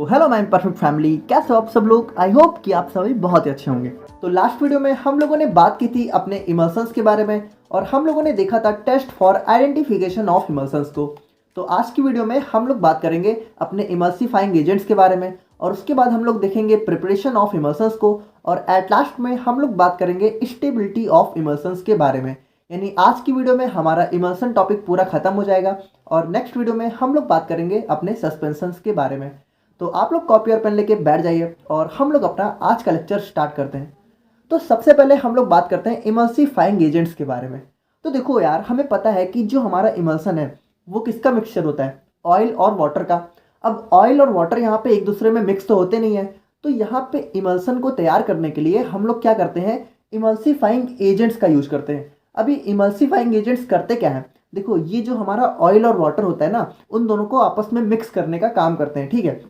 Hello my perfect family, कैसे हो आप सब लोग। आई होप कि आप सभी बहुत ही अच्छे होंगे। तो लास्ट वीडियो में हम लोगों ने बात की थी अपने इमल्सन्स के बारे में और हम लोगों ने देखा था टेस्ट फॉर आइडेंटिफिकेशन ऑफ इमल्सन्स को। तो आज की वीडियो में हम लोग बात करेंगे अपने इमल्सिफाइंग एजेंट्स के बारे में और उसके बाद हम लोग देखेंगे प्रिपरेशन ऑफ इमल्सन्स को और एट लास्ट में हम लोग बात करेंगे स्टेबिलिटी ऑफ इमल्सन्स के बारे में। यानी आज की वीडियो में हमारा इमल्सन टॉपिक पूरा खत्म हो जाएगा और नेक्स्ट वीडियो में हम लोग बात करेंगे अपने सस्पेंशंस के बारे में। तो आप लोग कॉपी और पेन लेके बैठ जाइए और हम लोग अपना आज का लेक्चर स्टार्ट करते हैं। तो सबसे पहले हम लोग बात करते हैं इमल्सिफाइंग एजेंट्स के बारे में। तो देखो यार, हमें पता है कि जो हमारा इमल्सन है वो किसका मिक्सचर होता है, ऑयल और वाटर का। अब ऑयल और वाटर यहाँ पे एक दूसरे में मिक्स तो होते नहीं है, तो यहाँ पे इमल्सन को तैयार करने के लिए हम लोग क्या करते हैं, इमल्सिफाइंग एजेंट्स का यूज करते हैं। अभी इमल्सिफाइंग एजेंट्स करते क्या है, देखो ये जो हमारा ऑयल और वाटर होता है ना, उन दोनों को आपस में मिक्स करने का काम करते हैं, ठीक है।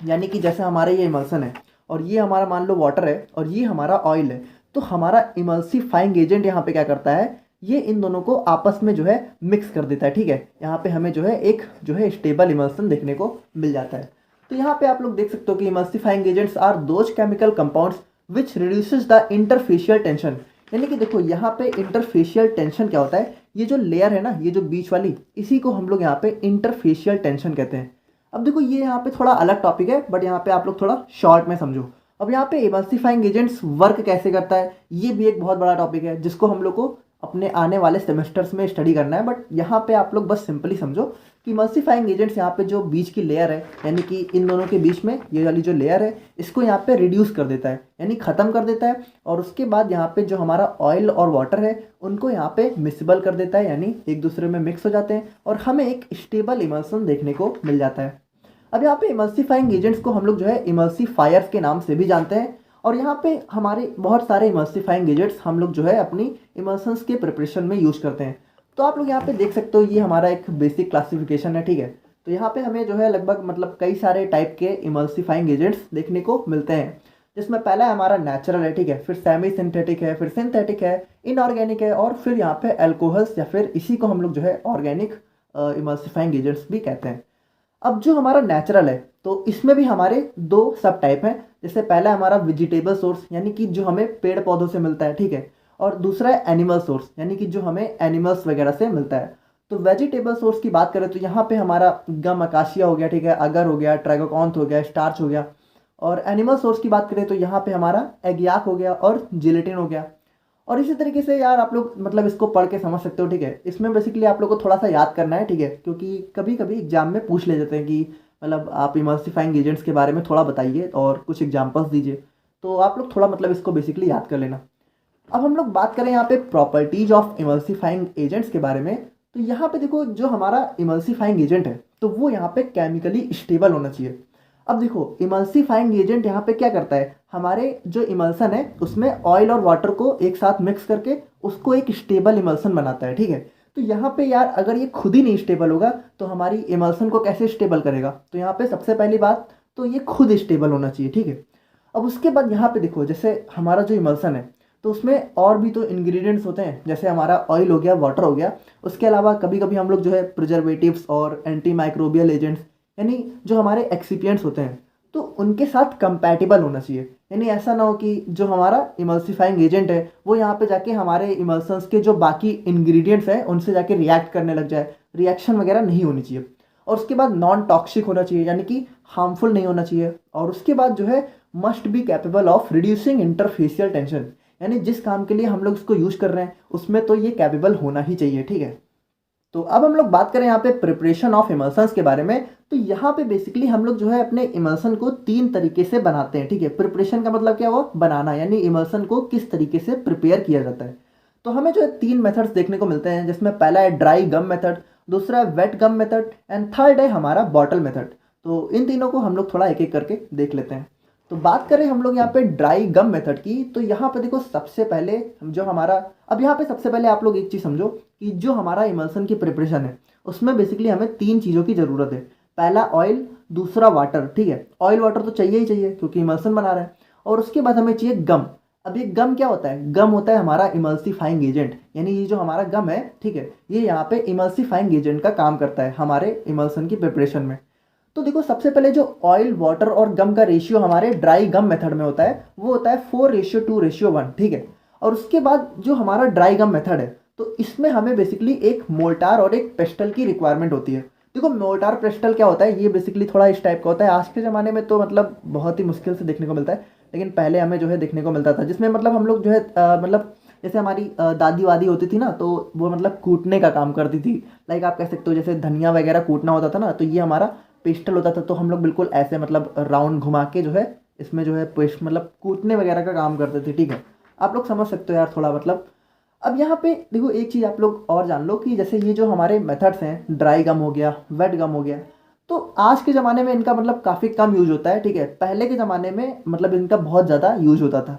यानी कि जैसे हमारे ये इमल्सन है और ये हमारा मान लो वाटर है और ये हमारा ऑयल है, तो हमारा इमल्सिफाइंग एजेंट यहाँ पे क्या करता है, ये इन दोनों को आपस में जो है मिक्स कर देता है, ठीक है। यहाँ पे हमें जो है एक जो है स्टेबल इमल्सन देखने को मिल जाता है। तो यहाँ पे आप लोग देख सकते हो कि emulsifying agents are those chemical compounds which reduces the interfacial tension. यानी कि देखो यहाँ पे इंटरफेशियल टेंशन क्या होता है, ये जो लेयर है ना, ये जो बीच वाली, इसी को हम लोग यहाँ पे इंटरफेशियल टेंशन कहते हैं। अब देखो ये यहाँ पे थोड़ा अलग टॉपिक है, बट यहाँ पे आप लोग थोड़ा शॉर्ट में समझो। अब यहाँ पे इमल्सिफाइंग एजेंट्स वर्क कैसे करता है, ये भी एक बहुत बड़ा टॉपिक है जिसको हम लोग को अपने आने वाले सेमेस्टर्स में स्टडी करना है। बट यहाँ पे आप लोग बस सिंपली समझो कि इमल्सिफाइंग एजेंट्स यहाँ पे जो बीच की लेयर है, यानी कि इन दोनों के बीच में ये वाली जो लेयर है, इसको यहाँ पे रिड्यूस कर देता है, यानी ख़त्म कर देता है। और उसके बाद यहाँ पे जो हमारा ऑयल और वाटर है उनको यहाँ पे मिक्सिबल कर देता है, यानी एक दूसरे में मिक्स हो जाते हैं और हमें एक स्टेबल इमल्सन देखने को मिल जाता है। अब यहाँ पे इमल्सिफाइंग एजेंट्स को हम लोग जो है इमल्सिफायर्स के नाम से भी जानते हैं और यहाँ पे हमारे बहुत सारे इमल्सिफाइंग एजेंट्स हम लोग जो है अपनी इमल्सन्स के प्रिपरेशन में यूज करते हैं। तो आप लोग यहाँ पे देख सकते हो, ये हमारा एक बेसिक क्लासिफिकेशन है, ठीक है। तो यहाँ पे हमें जो है लगभग मतलब कई सारे टाइप के इमल्सिफाइंग एजेंट्स देखने को मिलते हैं, जिसमें पहला हमारा नेचुरल है, ठीक है, फिर सेमी सिंथेटिक है, फिर सिंथेटिक है, इनऑर्गेनिक है और फिर यहाँ पे एल्कोहल्स या फिर इसी को हम लोग जो है ऑर्गेनिक इमल्सिफाइंग एजेंट्स भी कहते हैं। अब जो हमारा नेचुरल है तो इसमें भी हमारे दो सब टाइप हैं। जैसे पहला हमारा वेजिटेबल सोर्स, यानी कि जो हमें पेड़ पौधों से मिलता है, ठीक है, और दूसरा है एनिमल सोर्स, यानी कि जो हमें एनिमल्स वगैरह से मिलता है। तो वेजिटेबल सोर्स की बात करें तो यहाँ पे हमारा गम अकाशिया हो गया, ठीक है, अगर हो गया, ट्रैगोकॉन्थ हो गया, स्टार्च हो गया। और एनिमल सोर्स की बात करें तो यहाँ पे हमारा एगियाक हो गया और जिलेटिन हो गया। और इसी तरीके से यार आप लोग मतलब इसको पढ़ के समझ सकते हो, ठीक है। इसमें बेसिकली आप लोग को थोड़ा सा याद करना है, ठीक है, क्योंकि कभी कभी एग्जाम में पूछ ले जाते हैं कि मतलब आप इमल्सिफाइंग एजेंट्स के बारे में थोड़ा बताइए और कुछ एग्जांपल्स दीजिए। तो आप लोग थोड़ा मतलब इसको बेसिकली याद कर लेना। अब हम लोग बात करें यहाँ पे प्रॉपर्टीज ऑफ इमल्सिफाइंग एजेंट्स के बारे में। तो यहाँ पे देखो जो हमारा इमल्सिफाइंग एजेंट है तो वो यहाँ पे केमिकली स्टेबल होना चाहिए। अब देखो इमल्सिफाइंग एजेंट यहाँ पे क्या करता है, हमारे जो इमल्सन है उसमें ऑयल और वाटर को एक साथ मिक्स करके उसको एक स्टेबल इमल्सन बनाता है, ठीक है। तो यहाँ पे यार अगर ये खुद ही नहीं स्टेबल होगा तो हमारी इमल्सन को कैसे स्टेबल करेगा। तो यहाँ पे सबसे पहली बात तो ये खुद स्टेबल होना चाहिए, ठीक है। अब उसके बाद यहाँ पे देखो जैसे हमारा जो इमल्सन है तो उसमें और भी तो इंग्रेडिएंट्स होते हैं, जैसे हमारा ऑयल हो गया, वाटर हो गया, उसके अलावा कभी कभी हम लोग जो है प्रिजर्वेटिव्स और एंटी माइक्रोबियल एजेंट्स, यानी जो हमारे एक्सिपिएंट्स होते हैं, तो उनके साथ कंपैटिबल होना चाहिए। यानी ऐसा ना हो कि जो हमारा इमल्सिफाइंग एजेंट है वो यहाँ पे जाके हमारे इमल्सन्स के जो बाकी इंग्रेडिएंट्स हैं उनसे जाके रिएक्ट करने लग जाए, रिएक्शन वगैरह नहीं होनी चाहिए। और उसके बाद नॉन टॉक्सिक होना चाहिए, यानी कि हार्मफुल नहीं होना चाहिए। और उसके बाद जो है must be capable of reducing interfacial tension, यानी जिस काम के लिए हम लोग इसको यूज कर रहे हैं उसमें तो ये कैपेबल होना ही चाहिए, ठीक है। तो अब हम लोग बात करें यहाँ पे प्रिपरेशन ऑफ इमल्सन्स के बारे में। तो यहाँ पे बेसिकली हम लोग जो है अपने इमल्सन को तीन तरीके से बनाते हैं, ठीक है। प्रिपरेशन का मतलब क्या हुआ, बनाना, यानी इमल्सन को किस तरीके से प्रिपेयर किया जाता है। तो हमें जो है तीन मेथड्स देखने को मिलते हैं, जिसमें पहला है ड्राई गम मेथड, दूसरा है wet gum method and third है हमारा बॉटल मेथड। तो इन तीनों को हम लोग थोड़ा एक एक करके देख लेते हैं। तो बात करें हम लोग यहाँ पे ड्राई गम मेथड की, तो यहाँ पे देखो सबसे पहले जो हमारा, अब यहाँ पे सबसे पहले आप लोग एक चीज़ समझो कि जो हमारा इमल्सन की प्रिपरेशन है उसमें बेसिकली हमें तीन चीज़ों की ज़रूरत है। पहला ऑयल, दूसरा वाटर, ठीक है, ऑयल वाटर तो चाहिए ही चाहिए क्योंकि इमल्सन बना रहा है, और उसके बाद हमें चाहिए गम। अब ये गम क्या होता है, गम होता है हमारा इमल्सिफाइंग एजेंट, यानी ये जो हमारा गम है, ठीक है, ये यहाँ पे इमल्सिफाइंग एजेंट का काम करता है हमारे इमल्सन की प्रिपरेशन में। तो देखो सबसे पहले जो ऑयल वाटर और गम का रेशियो हमारे ड्राई गम मेथड में होता है वो होता है 4:2:1, ठीक है। और उसके बाद जो हमारा ड्राई गम मेथड है तो इसमें हमें बेसिकली एक मोल्टार और एक पेस्टल की रिक्वायरमेंट होती है। देखो मोल्टार पेस्टल क्या होता है, ये बेसिकली थोड़ा इस टाइप का होता है। आज के ज़माने में तो मतलब बहुत ही मुश्किल से देखने को मिलता है, लेकिन पहले हमें जो है देखने को मिलता था, जिसमें मतलब हम लोग जो है मतलब जैसे हमारी दादी वादी होती थी ना, तो वो मतलब कूटने का काम करती थी। लाइक आप कह सकते हो जैसे धनिया वगैरह कूटना होता था ना, तो ये हमारा पेस्टल होता था। तो हम लोग बिल्कुल ऐसे मतलब राउंड घुमा के जो है इसमें जो है पेस्ट मतलब कूटने वगैरह का काम करते थे, ठीक है। आप लोग समझ सकते हो यार थोड़ा मतलब। अब यहाँ पे देखो एक चीज़ आप लोग और जान लो कि जैसे ये जो हमारे मेथड्स हैं, ड्राई गम हो गया, वेट गम हो गया, तो आज के ज़माने में इनका मतलब काफ़ी कम यूज होता है, ठीक है। पहले के ज़माने में मतलब इनका बहुत ज़्यादा यूज होता था।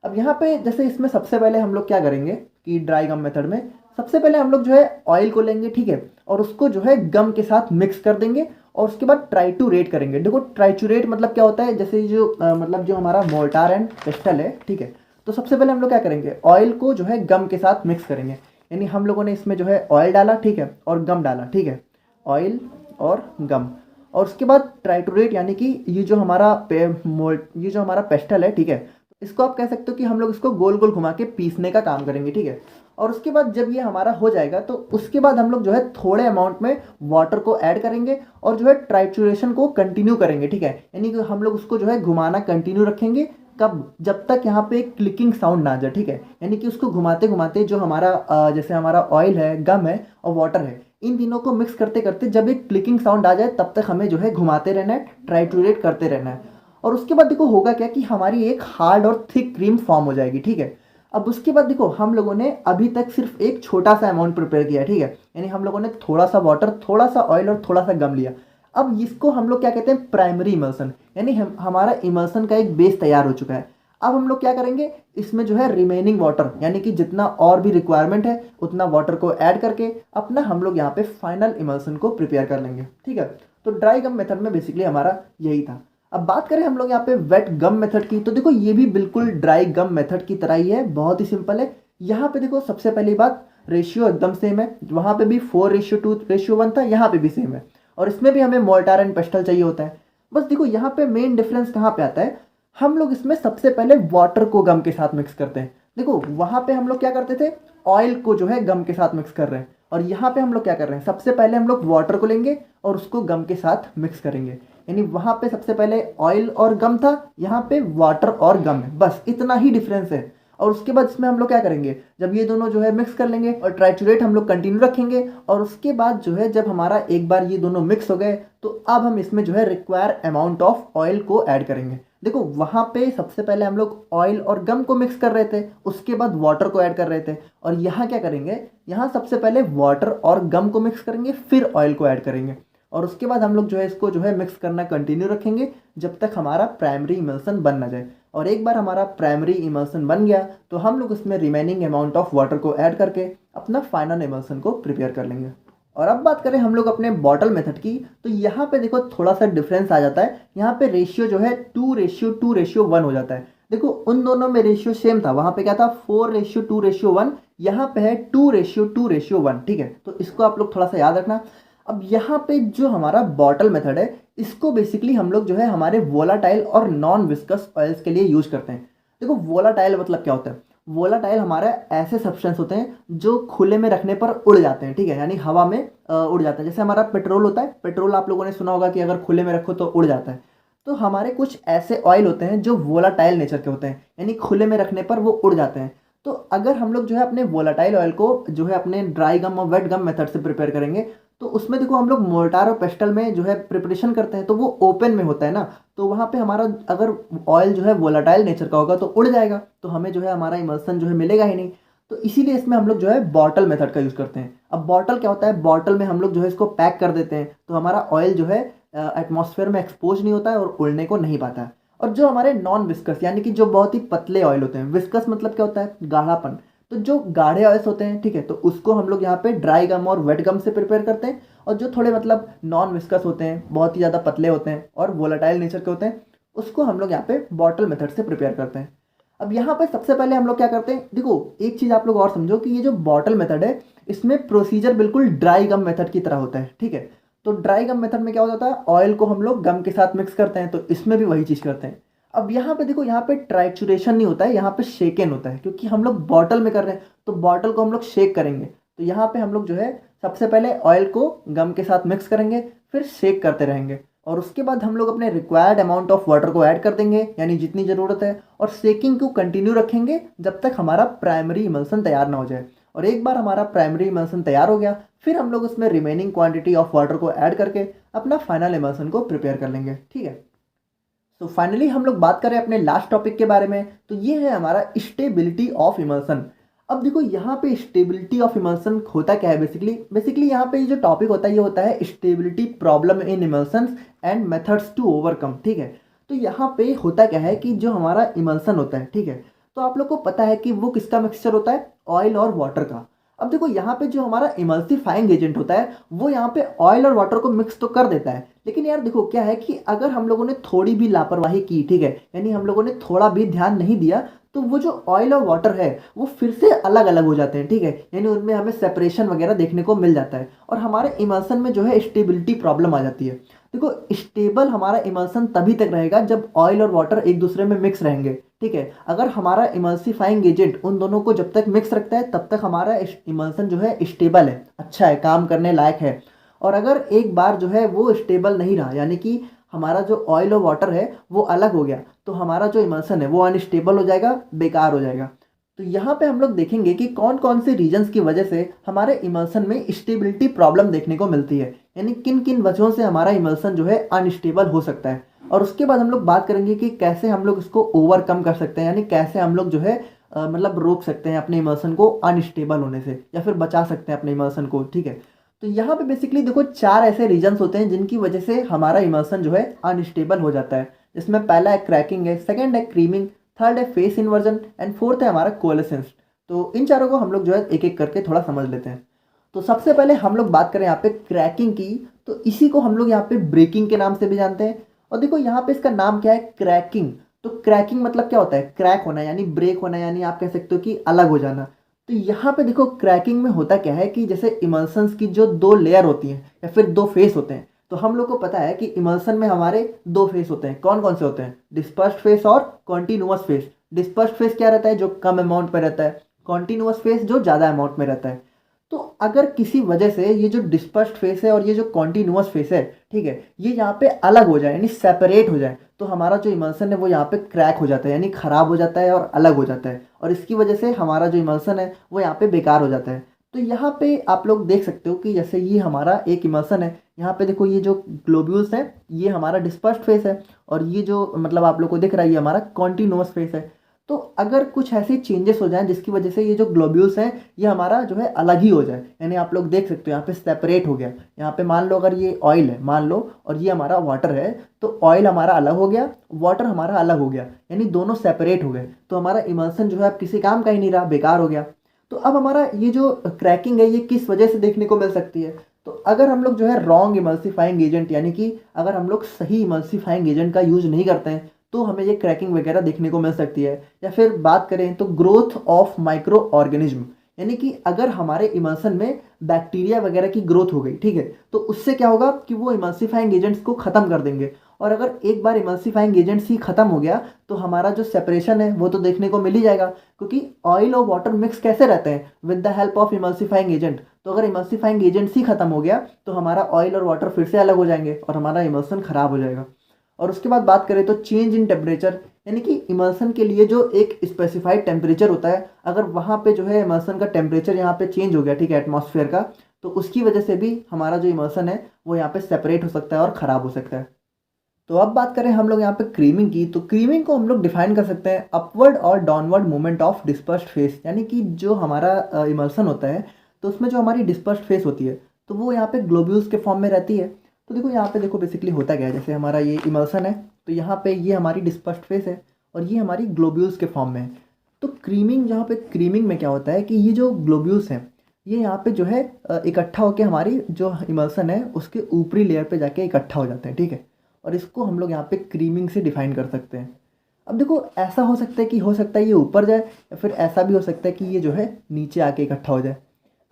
अब यहाँ पे जैसे इसमें सबसे पहले हम लोग क्या करेंगे कि ड्राई गम मेथड में सबसे पहले हम लोग जो है ऑयल को लेंगे, ठीक है, और उसको जो है गम के साथ मिक्स कर देंगे और उसके बाद ट्राइटूरेट करेंगे। देखो ट्राइटूरेट मतलब क्या होता है, जैसे जो मतलब जो हमारा मोर्टार एंड पेस्टल है, ठीक है। तो सबसे पहले हम लोग क्या करेंगे, ऑयल को जो है गम के साथ मिक्स करेंगे। यानी हम लोगों ने इसमें जो है ऑयल डाला, ठीक है, और गम डाला, ठीक है, ऑयल और गम। और उसके बाद ट्राइटूरेट यानी कि ये जो हमारा ये जो हमारा पेस्टल है, ठीक है, इसको आप कह सकते हो कि हम लोग इसको गोल गोल घुमा के पीसने का काम करेंगे, ठीक है। और उसके बाद जब ये हमारा हो जाएगा तो उसके बाद हम लोग जो है थोड़े अमाउंट में वाटर को ऐड करेंगे और जो है ट्राइचुरेशन को कंटिन्यू करेंगे, ठीक है। यानी कि हम लोग उसको जो है घुमाना कंटिन्यू रखेंगे, कब, जब तक यहाँ पे एक क्लिकिंग साउंड ना आ जाए, ठीक है। यानी कि उसको घुमाते घुमाते जो हमारा जैसे हमारा ऑयल है, गम है और वाटर है, इन तीनों को मिक्स करते करते जब एक क्लिकिंग साउंड आ जाए तब तक हमें जो है घुमाते रहना है, ट्राइटूरेट करते रहना है। और उसके बाद देखो होगा क्या कि हमारी एक हार्ड और थिक क्रीम फॉर्म हो जाएगी, ठीक है। अब उसके बाद देखो हम लोगों ने अभी तक सिर्फ एक छोटा सा अमाउंट प्रिपेयर किया, ठीक है। यानी हम लोगों ने थोड़ा सा वाटर, थोड़ा सा ऑयल और थोड़ा सा गम लिया। अब इसको हम लोग क्या कहते हैं, प्राइमरी इमल्सन। यानी हमारा इमल्सन का एक बेस तैयार हो चुका है। अब हम लोग क्या करेंगे, इसमें जो है रिमेनिंग वाटर यानी कि जितना और भी रिक्वायरमेंट है उतना वाटर को ऐड करके अपना हम लोग यहाँ पे फाइनल इमल्सन को प्रिपेयर कर लेंगे, ठीक है। तो ड्राई गम मेथड में बेसिकली हमारा यही था। अब बात करें हम लोग यहाँ पे वेट गम मेथड की, तो देखो ये भी बिल्कुल ड्राई गम मेथड की तरह ही है, बहुत ही सिंपल है। यहाँ पे देखो सबसे पहली बात, रेशियो एकदम सेम है। वहाँ पे भी 4:2:1 था, यहाँ पे भी सेम है। और इसमें भी हमें मोर्टार एंड पेस्टल चाहिए होता है। बस देखो यहाँ पे मेन डिफरेंस कहाँ पे आता है, हम लोग इसमें सबसे पहले वाटर को गम के साथ मिक्स करते हैं। देखो वहाँ पे हम लोग क्या करते थे, ऑयल को जो है गम के साथ मिक्स कर रहे हैं, और यहाँ पे हम लोग क्या कर रहे हैं, सबसे पहले हम लोग वाटर को लेंगे और उसको गम के साथ मिक्स करेंगे। यानी वहाँ पे सबसे पहले ऑयल और गम था, यहाँ पे वाटर और गम है, बस इतना ही डिफरेंस है। और उसके बाद इसमें हम लोग क्या करेंगे, जब ये दोनों जो है मिक्स कर लेंगे और ट्राइचुरेट हम लोग कंटिन्यू रखेंगे, और उसके बाद जो है जब हमारा एक बार ये दोनों मिक्स हो गए तो अब हम इसमें जो है रिक्वायर अमाउंट ऑफ ऑयल को ऐड करेंगे। देखो वहाँ पे सबसे पहले हम लोग ऑयल और गम को मिक्स कर रहे थे, उसके बाद वाटर को ऐड कर रहे थे, और यहाँ क्या करेंगे, यहाँ सबसे पहले वाटर और गम को मिक्स करेंगे फिर ऑयल को ऐड करेंगे, और उसके बाद हम लोग जो है इसको जो है मिक्स करना कंटिन्यू रखेंगे जब तक हमारा प्राइमरी इमल्सन बन ना जाए। और एक बार हमारा प्राइमरी इमल्सन बन गया तो हम लोग उसमें रिमेनिंग अमाउंट ऑफ वाटर को ऐड करके अपना फाइनल इमल्सन को प्रिपेयर कर लेंगे। और अब बात करें हम लोग अपने बॉटल मेथड की, तो यहाँ पे देखो थोड़ा सा डिफरेंस आ जाता है। यहाँ पे रेशियो जो है 2:2:1 हो जाता है। देखो उन दोनों में रेशियो सेम था, वहाँ पे क्या था 4:2:1, यहाँ पे है 2:2:1, ठीक है। तो इसको आप लोग थोड़ा सा याद रखना। अब यहाँ पे जो हमारा बॉटल मेथड है इसको बेसिकली हम लोग जो है हमारे वोलाटाइल और नॉन विस्कस ऑयल्स के लिए यूज करते हैं। देखो वोलाटाइल मतलब क्या होता है, वोलाटाइल हमारे ऐसे सब्सटेंस होते हैं जो खुले में रखने पर उड़ जाते हैं, ठीक है, यानी हवा में उड़ जाते हैं। जैसे हमारा पेट्रोल होता है, पेट्रोल आप लोगों ने सुना होगा कि अगर खुले में रखो तो उड़ जाता है। तो हमारे कुछ ऐसे ऑयल होते हैं जो वोलाटाइल नेचर के होते हैं, यानी खुले में रखने पर वो उड़ जाते हैं। तो अगर हम लोग जो है अपने वोलाटाइल ऑयल को जो है अपने ड्राई गम और वेट गम मेथड से प्रिपेयर करेंगे, तो उसमें देखो हम लोग मोर्टार और पेस्टल में जो है प्रिपरेशन करते हैं तो वो ओपन में होता है ना, तो वहाँ पे हमारा अगर ऑयल जो है वोलाटाइल नेचर का होगा तो उड़ जाएगा, तो हमें जो है हमारा इमल्सन जो है मिलेगा ही नहीं। तो इसीलिए इसमें हम लोग जो है बॉटल मेथड का यूज़ करते हैं। अब बॉटल क्या होता है, बॉटल में हम लोग जो है इसको पैक कर देते हैं तो हमारा ऑयल जो है एटमॉस्फेयर में एक्सपोज नहीं होता है और उड़ने को नहीं पाता है। और जो हमारे नॉन विस्कस यानी कि जो बहुत ही पतले ऑयल होते हैं, विस्कस मतलब क्या होता है, गाढ़ापन, तो जो गाढ़े ऑयल्स होते हैं, ठीक है, तो उसको हम लोग यहाँ पे ड्राई गम और वेट गम से प्रिपेयर करते हैं। और जो थोड़े मतलब नॉन विस्कस होते हैं, बहुत ही ज़्यादा पतले होते हैं और वोलाटाइल नेचर के होते हैं, उसको हम लोग यहाँ पे बॉटल मेथड से प्रिपेयर करते हैं। अब यहाँ पे सबसे पहले हम लोग क्या करते हैं, देखो एक चीज़ आप लोग और समझो कि ये जो बॉटल मेथड है इसमें प्रोसीजर बिल्कुल ड्राई गम मेथड की तरह होता है, ठीक है। तो ड्राई गम मेथड में क्या होता है, ऑयल को हम लोग गम के साथ मिक्स करते हैं, तो इसमें भी वही चीज़ करते हैं। अब यहाँ पे देखो, यहाँ पे ट्राइचुरेशन नहीं होता है, यहाँ पे शेकन होता है, क्योंकि हम लोग बॉटल में कर रहे हैं तो बॉटल को हम लोग शेक करेंगे। तो यहाँ पे हम लोग जो है सबसे पहले ऑयल को गम के साथ मिक्स करेंगे, फिर शेक करते रहेंगे, और उसके बाद हम लोग अपने रिक्वायर्ड अमाउंट ऑफ वाटर को ऐड कर देंगे, यानी जितनी ज़रूरत है, और शेकिंग को कंटिन्यू रखेंगे जब तक हमारा प्राइमरी इमल्सन तैयार ना हो जाए। और एक बार हमारा प्राइमरी इमल्सन तैयार हो गया, फिर हम लोग उसमें रिमेनिंग क्वांटिटी ऑफ वाटर को ऐड करके अपना फाइनल इमल्सन को प्रिपेयर कर लेंगे। ठीक है, तो फाइनली हम लोग बात करें अपने लास्ट टॉपिक के बारे में, तो ये है हमारा स्टेबिलिटी ऑफ इमल्सन। अब देखो यहाँ पे स्टेबिलिटी ऑफ इमल्सन होता क्या है, बेसिकली यहाँ पे ये जो टॉपिक होता है ये होता है stability problem in emulsions and methods to overcome. ठीक है, तो यहाँ पे होता क्या है कि जो हमारा इमल्सन होता है, ठीक है, तो आप लोग को पता है कि वो किसका मिक्सचर होता है, ऑयल और वाटर का। अब देखो यहाँ पे जो हमारा इमल्सिफाइंग एजेंट होता है वो यहाँ पे ऑयल और वाटर को मिक्स तो कर देता है, लेकिन यार देखो क्या है कि अगर हम लोगों ने थोड़ी भी लापरवाही की, ठीक है, यानी हम लोगों ने थोड़ा भी ध्यान नहीं दिया, तो वो जो ऑयल और वाटर है वो फिर से अलग अलग हो जाते हैं। ठीक है, यानी उनमें हमें सेपरेशन वगैरह देखने को मिल जाता है, और हमारे इमल्सन में जो है स्टेबिलिटी प्रॉब्लम आ जाती है। देखो स्टेबल हमारा इमल्सन तभी तक रहेगा जब ऑयल और वाटर एक दूसरे में मिक्स रहेंगे। ठीक है, अगर हमारा इमल्सिफाइंग एजेंट उन दोनों को जब तक मिक्स रखता है तब तक हमारा इमल्सन जो है स्टेबल है, अच्छा है, काम करने लायक है। और अगर एक बार जो है वो स्टेबल नहीं रहा, यानी कि हमारा जो ऑयल और वाटर है वो अलग हो गया, तो हमारा जो इमल्सन है वो अनस्टेबल हो जाएगा, बेकार हो जाएगा। तो यहाँ पे हम लोग देखेंगे कि कौन कौन से रीजंस की वजह से हमारे इमल्सन में स्टेबिलिटी प्रॉब्लम देखने को मिलती है, यानी किन किन वजहों से हमारा इमल्सन जो है अनस्टेबल हो सकता है। और उसके बाद हम लोग बात करेंगे कि कैसे हम लोग इसको ओवरकम कर सकते हैं, यानी कैसे हम लोग जो है मतलब रोक सकते हैं अपने इमल्सन को अनस्टेबल होने से, या फिर बचा सकते हैं अपने इमल्सन को। ठीक है, तो यहाँ पे बेसिकली देखो 4 ऐसे रीजंस होते हैं जिनकी वजह से हमारा इमल्सन जो है अनस्टेबल हो जाता है, जिसमें पहला है क्रैकिंग है, सेकंड है क्रीमिंग, थर्ड है फेस इन्वर्जन, एंड फोर्थ है हमारा कोलेसेंस। तो इन चारों को हम लोग जो है एक एक करके थोड़ा समझ लेते हैं। तो सबसे पहले हम लोग बात करें यहाँ पे क्रैकिंग की, तो इसी को हम लोग यहाँ पे ब्रेकिंग के नाम से भी जानते हैं। और देखो यहाँ पे इसका नाम क्या है, क्रैकिंग। तो क्रैकिंग मतलब क्या होता है, क्रैक होना, यानी ब्रेक होना, यानी आप कह सकते हो कि अलग हो जाना। तो यहाँ पे देखो क्रैकिंग में होता क्या है कि जैसे इमल्सन्स की जो 2 लेयर होती हैं या फिर 2 फेस होते हैं, तो हम लोग को पता है कि इमल्सन में हमारे 2 फेस होते हैं। कौन कौन से होते हैं, डिस्पर्स्ड फेस और कॉन्टिन्यूअस फेस। डिस्पर्स्ड फेस क्या रहता है, जो कम अमाउंट में रहता है, कॉन्टिन्यूअस फेस जो ज़्यादा अमाउंट में रहता है। तो अगर किसी वजह से ये जो डिस्पर्स्ड फेस है और ये जो कॉन्टिन्यूअस फेस है, ठीक है, ये यहाँ पे अलग हो जाए, यानी सेपरेट हो जाए, तो हमारा जो इमल्सन है वो यहाँ पे क्रैक हो जाता है, यानी खराब हो जाता है और अलग हो जाता है, और इसकी वजह से हमारा जो इमल्सन है वो यहाँ पे बेकार हो जाता है। तो यहाँ पे आप लोग देख सकते हो कि जैसे ये हमारा एक इमल्सन है, यहाँ पे देखो ये जो ग्लोब्यूल्स हैं ये हमारा डिस्पर्स्ड फेस है, और ये जो मतलब आप लोग को दिख रहा है ये हमारा कॉन्टिन्यूअस फेस है। तो अगर कुछ ऐसे चेंजेस हो जाएं जिसकी वजह से ये जो ग्लोब्यूल्स हैं ये हमारा जो है अलग ही हो जाए, यानी आप लोग देख सकते हो यहाँ पे सेपरेट हो गया। यहाँ पे मान लो अगर ये ऑयल है मान लो, और ये हमारा वाटर है, तो ऑयल हमारा अलग हो गया, वाटर हमारा अलग हो गया, यानी दोनों सेपरेट हो गए, तो हमारा इमल्सन जो है अब किसी काम का ही नहीं रहा, बेकार हो गया। तो अब हमारा ये जो क्रैकिंग है ये किस वजह से देखने को मिल सकती है, तो अगर हम लोग जो है रॉन्ग इमल्सिफाइंग एजेंट, यानी कि अगर हम लोग सही इमल्सिफाइंग एजेंट का यूज नहीं करते हैं तो हमें ये क्रैकिंग वगैरह देखने को मिल सकती है। या फिर बात करें तो ग्रोथ ऑफ माइक्रो ऑर्गेनिज्म, यानी कि अगर हमारे इमल्सन में बैक्टीरिया वगैरह की ग्रोथ हो गई, ठीक है, तो उससे क्या होगा कि वो इमल्सिफाइंग एजेंट्स को ख़त्म कर देंगे। और अगर एक बार इमल्सिफाइंग एजेंट्स ही ख़त्म हो गया तो हमारा जो सेपरेशन है वो तो देखने को मिल ही जाएगा, क्योंकि ऑयल और वाटर मिक्स कैसे रहते हैं, with the help of emulsifying agent. तो अगर इमल्सिफाइंग एजेंट्स ही ख़त्म हो गया तो हमारा ऑयल और वाटर फिर से अलग हो जाएंगे और हमारा इमल्सन ख़राब हो जाएगा। और उसके बाद बात करें तो चेंज इन टेम्परेचर, यानी कि इमल्सन के लिए जो एक स्पेसिफाइड टेम्परेचर होता है, अगर वहाँ पे जो है इमल्सन का टेम्परेचर यहाँ पे चेंज हो गया, ठीक है, एटमॉस्फेयर का, तो उसकी वजह से भी हमारा जो इमल्सन है वो यहाँ पे सेपरेट हो सकता है और ख़राब हो सकता है। तो अब बात करें हम लोग यहाँ पे क्रीमिंग की, तो क्रीमिंग को हम लोग डिफाइन कर सकते हैं अपवर्ड और downward movement of dispersed phase, यानी कि जो हमारा इमल्सन होता है तो उसमें जो हमारी डिस्पर्स्ड फेस होती है तो वो यहाँ पे ग्लोब्यूल्स के फॉर्म में रहती है। तो देखो यहाँ पे देखो बेसिकली होता क्या है, जैसे हमारा ये इमल्सन है तो यहाँ पे ये हमारी डिस्पर्स्ड फेस है और ये हमारी ग्लोब्यूल्स के फॉर्म में है। तो क्रीमिंग, जहाँ पे क्रीमिंग में क्या होता है कि ये जो ग्लोब्यूल्स हैं ये यहाँ पे जो है इकट्ठा होकर हमारी जो इमल्सन है उसके ऊपरी लेयर पे जाके इकट्ठा हो जाते हैं, ठीक है, और इसको हम लोग यहाँ पे क्रीमिंग से डिफाइन कर सकते हैं। अब देखो ऐसा हो सकता है कि हो सकता है ये ऊपर जाए, या फिर ऐसा भी हो सकता है कि ये जो है नीचे आके इकट्ठा हो जाए।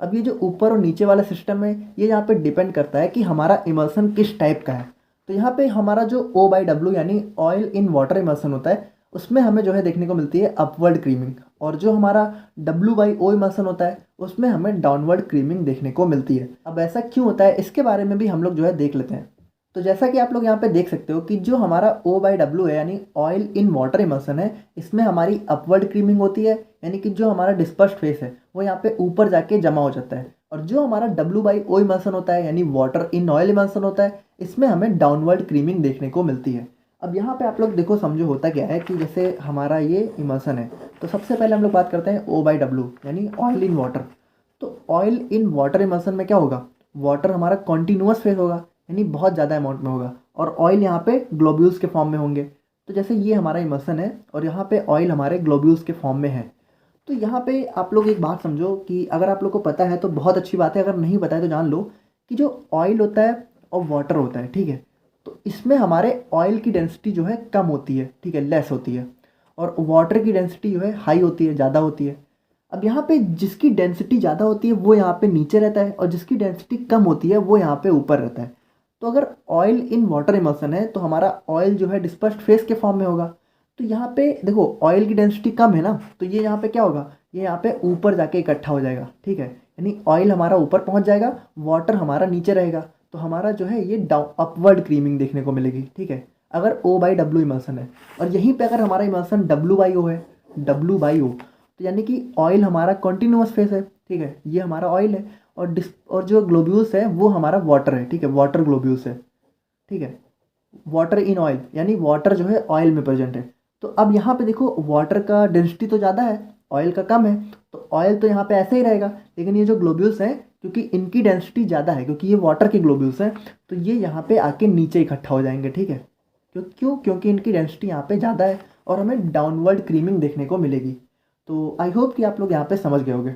अब ये जो ऊपर और नीचे वाला सिस्टम है ये यहाँ पे डिपेंड करता है कि हमारा इमल्सन किस टाइप का है। तो यहाँ पे हमारा जो O/W यानी ऑयल इन वाटर इमल्सन होता है उसमें हमें जो है देखने को मिलती है अपवर्ड क्रीमिंग, और जो हमारा W/O इमल्सन होता है उसमें हमें डाउनवर्ड क्रीमिंग देखने को मिलती है। अब ऐसा क्यों होता है इसके बारे में भी हम लोग जो है देख लेते हैं। तो जैसा कि आप लोग यहाँ पे देख सकते हो कि जो हमारा O/W है यानी ऑयल इन वाटर इमल्सन है, इसमें हमारी अपवर्ड क्रीमिंग होती है, यानी कि जो हमारा डिस्पर्स्ड फेस है वो यहाँ पे ऊपर जाके जमा हो जाता है। और जो हमारा W/O इमल्सन होता है यानी वाटर इन ऑयल इमल्सन होता है, इसमें हमें डाउनवर्ड क्रीमिंग देखने को मिलती है। अब यहाँ पे आप लोग देखो समझो होता क्या है कि जैसे हमारा ये इमल्सन है, तो सबसे पहले हम लोग बात करते हैं O/W यानी ऑयल इन वाटर। तो ऑयल इन वाटर इमल्सन में क्या होगा, वाटर हमारा कॉन्टिन्यूअस फेस होगा यानी बहुत ज़्यादा अमाउंट में होगा, और ऑयल यहाँ पे ग्लोब्यूल्स के फॉर्म में होंगे। तो जैसे ये हमारा इमल्सन है और यहाँ पे ऑयल हमारे ग्लोब्यूल्स के फॉर्म में है। तो यहाँ पे आप लोग एक बात समझो कि अगर आप लोग को पता है तो बहुत अच्छी बात है, अगर नहीं पता है तो जान लो कि जो ऑयल होता है और वाटर होता है, ठीक है, तो इसमें हमारे ऑयल की डेंसिटी जो है कम होती है, ठीक है, लेस होती है, और वाटर की डेंसिटी जो है हाई होती है, ज़्यादा होती है। अब यहाँ पे जिसकी डेंसिटी ज़्यादा होती है वो यहाँ पे नीचे रहता है, और जिसकी डेंसिटी कम होती है वो यहाँ पे ऊपर रहता है। तो अगर ऑयल इन वाटर इमल्सन है तो हमारा ऑयल जो है डिस्पर्स्ड फेस के फॉर्म में होगा। तो यहाँ पे देखो ऑयल की डेंसिटी कम है ना, तो ये यहाँ पे क्या होगा, ये यहाँ पे ऊपर जाके इकट्ठा हो जाएगा, ठीक है, यानी ऑयल हमारा ऊपर पहुँच जाएगा, वाटर हमारा नीचे रहेगा। तो हमारा जो है ये डाउन अपवर्ड क्रीमिंग देखने को मिलेगी, ठीक है, अगर O/W इमल्सन है। और यहीं पे अगर हमारा इमल्सन W/O है, W/O, तो यानी कि ऑयल हमारा कॉन्टिन्यूअस फेस है, ठीक है, ये हमारा ऑयल है, और जो ग्लोब्यूल्स है वो हमारा वाटर है, ठीक है, वाटर ग्लोब्यूल्स है, ठीक है, वाटर इन ऑयल यानी वाटर जो है ऑयल में प्रेजेंट है। तो अब यहाँ पे देखो वाटर का डेंसिटी तो ज़्यादा है, ऑयल का कम है, तो ऑयल तो यहाँ पे ऐसे ही रहेगा, लेकिन ये जो ग्लोब्यूल्स हैं क्योंकि इनकी डेंसिटी ज़्यादा है, क्योंकि ये वाटर के ग्लोब्यूल्स हैं, तो ये यहाँ पे आके नीचे इकट्ठा हो जाएंगे, ठीक है, क्योंकि इनकी डेंसिटी यहाँ पे ज़्यादा है और हमें डाउनवर्ड क्रीमिंग देखने को मिलेगी। तो आई होप कि आप लोग यहाँ पे समझ गए होंगे।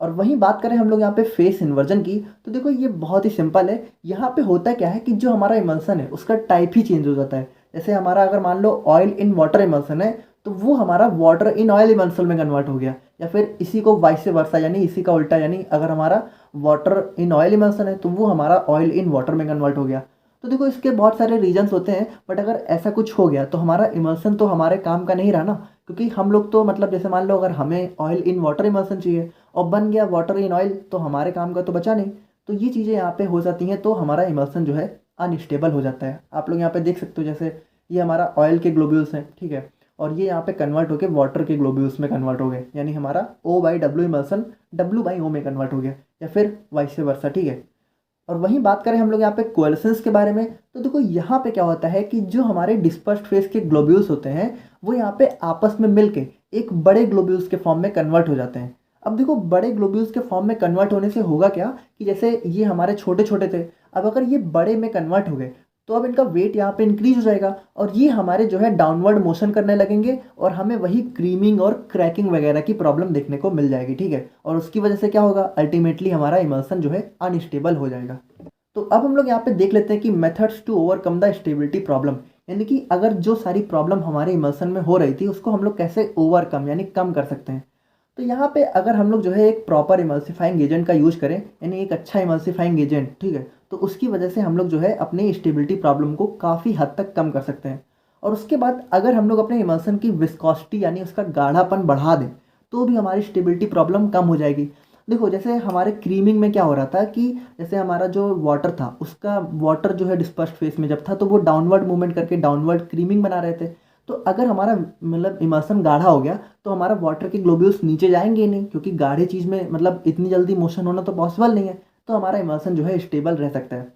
और वहीं बात करें हम लोग यहाँ पे फेस इन्वर्जन की, तो देखो ये बहुत ही सिंपल है। यहाँ पे होता क्या है कि जो हमारा इमल्सन है उसका टाइप ही चेंज हो जाता है। जैसे हमारा अगर मान लो ऑयल इन वाटर इमल्सन है तो वो हमारा वाटर इन ऑयल इमल्सन में कन्वर्ट हो गया, या फिर इसी को वाइस वर्सा यानी इसी का उल्टा, यानी अगर हमारा वाटर इन ऑयल इमल्सन है तो वो हमारा ऑयल इन वाटर में कन्वर्ट हो गया। तो देखो इसके बहुत सारे रीजंस होते हैं, बट अगर ऐसा कुछ हो गया तो हमारा इमल्सन तो हमारे काम का नहीं रहा ना, क्योंकि हम लोग तो मतलब जैसे मान लो अगर हमें ऑयल इन वाटर इमल्सन चाहिए और बन गया वाटर इन ऑयल, तो हमारे काम का तो बचा नहीं। तो ये चीज़ें यहाँ पे हो जाती हैं, तो हमारा इमल्सन जो है अनस्टेबल हो जाता है। आप लोग यहाँ पे देख सकते हो जैसे ये हमारा ऑयल के ग्लोब्यूल्स हैं, ठीक है, और ये यहाँ पे कन्वर्ट होकर वाटर के ग्लोब्यूल्स में कन्वर्ट हो गए, यानी हमारा O/W इमल्सन W/O में कन्वर्ट हो गया, या फिर वाइस वर्सा, ठीक है। और वहीं बात करें हम लोग यहाँ पे कोएलेसेंस के बारे में, तो देखो यहाँ पे क्या होता है कि जो हमारे डिस्पर्स्ड फेस के ग्लोब्यूल्स होते हैं वो यहाँ पे आपस में मिलके एक बड़े ग्लोब्यूल्स के फॉर्म में कन्वर्ट हो जाते हैं। अब देखो बड़े ग्लोब्यूल्स के फॉर्म में कन्वर्ट होने से होगा क्या कि जैसे ये हमारे छोटे छोटे थे, अब अगर ये बड़े में कन्वर्ट हो गए तो अब इनका वेट यहाँ पे इंक्रीज हो जाएगा, और ये हमारे जो है डाउनवर्ड मोशन करने लगेंगे, और हमें वही क्रीमिंग और क्रैकिंग वगैरह की प्रॉब्लम देखने को मिल जाएगी, ठीक है। और उसकी वजह से क्या होगा, अल्टीमेटली हमारा इमल्सन जो है अनस्टेबल हो जाएगा। तो अब हम लोग यहाँ पे देख लेते हैं कि methods to overcome the stability problem, यानी कि अगर जो सारी प्रॉब्लम हमारे इमल्सन में हो रही थी उसको हम लोग कैसे ओवरकम यानी कम कर सकते हैं। तो यहाँ पे अगर हम लोग जो है एक प्रॉपर इमल्सिफाइंग एजेंट का यूज करें, यानी एक अच्छा इमल्सिफाइंग एजेंट, ठीक है, तो उसकी वजह से हम लोग जो है अपनी स्टेबिलिटी प्रॉब्लम को काफ़ी हद तक कम कर सकते हैं। और उसके बाद अगर हम लोग अपने इमल्सन की विस्कोसिटी यानी उसका गाढ़ापन बढ़ा दें तो भी हमारी स्टेबिलिटी प्रॉब्लम कम हो जाएगी। देखो जैसे हमारे क्रीमिंग में क्या हो रहा था कि जैसे हमारा जो वाटर था उसका वाटर जो है डिस्पर्स्ड फेस में जब था तो वो डाउनवर्ड मूवमेंट करके डाउनवर्ड क्रीमिंग बना रहे थे। तो अगर हमारा मतलब इमल्सन गाढ़ा हो गया तो हमारा वाटर के ग्लोब्यूल्स नीचे जाएंगे ही नहीं, क्योंकि गाढ़े चीज़ में मतलब इतनी जल्दी मोशन होना तो पॉसिबल नहीं है, तो हमारा इमल्सन जो है स्टेबल रह सकता है।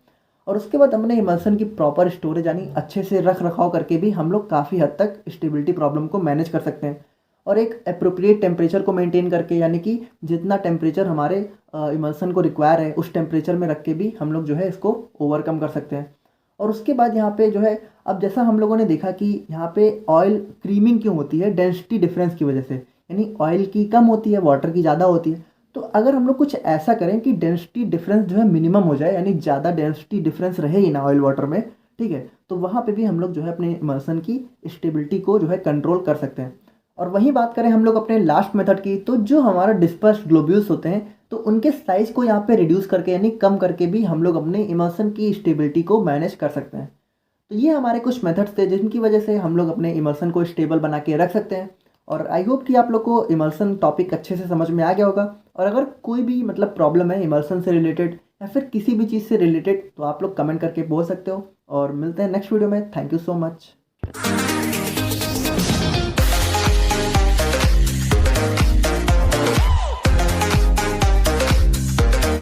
और उसके बाद हमने इमल्सन की प्रॉपर स्टोरेज यानी अच्छे से रख रखाव करके भी हम लोग काफ़ी हद तक स्टेबिलिटी प्रॉब्लम को मैनेज कर सकते हैं। और एक अप्रोप्रिएट टेम्परेचर को मेंटेन करके, यानी कि जितना टेम्परेचर हमारे इमल्सन को रिक्वायर है उस टेम्परेचर में रख के भी हम लोग जो है इसको ओवरकम कर सकते हैं। और उसके बाद यहाँ पे जो है अब जैसा हम लोगों ने देखा कि यहाँ पे ऑयल क्रीमिंग क्यों होती है, डेंसिटी डिफरेंस की वजह से, यानी ऑयल की कम होती है वाटर की ज़्यादा होती है। तो अगर हम लोग कुछ ऐसा करें कि डेंसिटी डिफरेंस जो है मिनिमम हो जाए, यानी ज़्यादा डेंसिटी डिफरेंस रहे ही ना ऑयल वाटर में, ठीक है, तो वहाँ पे भी हम लोग जो है अपने इमल्सन की स्टेबिलिटी को जो है कंट्रोल कर सकते हैं। और वहीं बात करें हम लोग अपने लास्ट मेथड की, तो जो हमारा डिस्पर्स्ड ग्लोब्यूल्स होते हैं तो उनके साइज़ को यहाँ पे रिड्यूस करके यानी कम करके भी हम लोग अपने इमल्सन की स्टेबिलिटी को मैनेज कर सकते हैं। तो ये हमारे कुछ मेथड्स थे जिनकी वजह से हम लोग अपने इमल्सन को स्टेबल बना के रख सकते हैं। और आई होप कि आप लोग को इमल्सन टॉपिक अच्छे से समझ में आ गया होगा। और अगर कोई भी मतलब प्रॉब्लम है इमल्सन से रिलेटेड या फिर किसी भी चीज़ से रिलेटेड तो आप लोग कमेंट करके बोल सकते हो। और मिलते हैं नेक्स्ट वीडियो में। Thank you so much.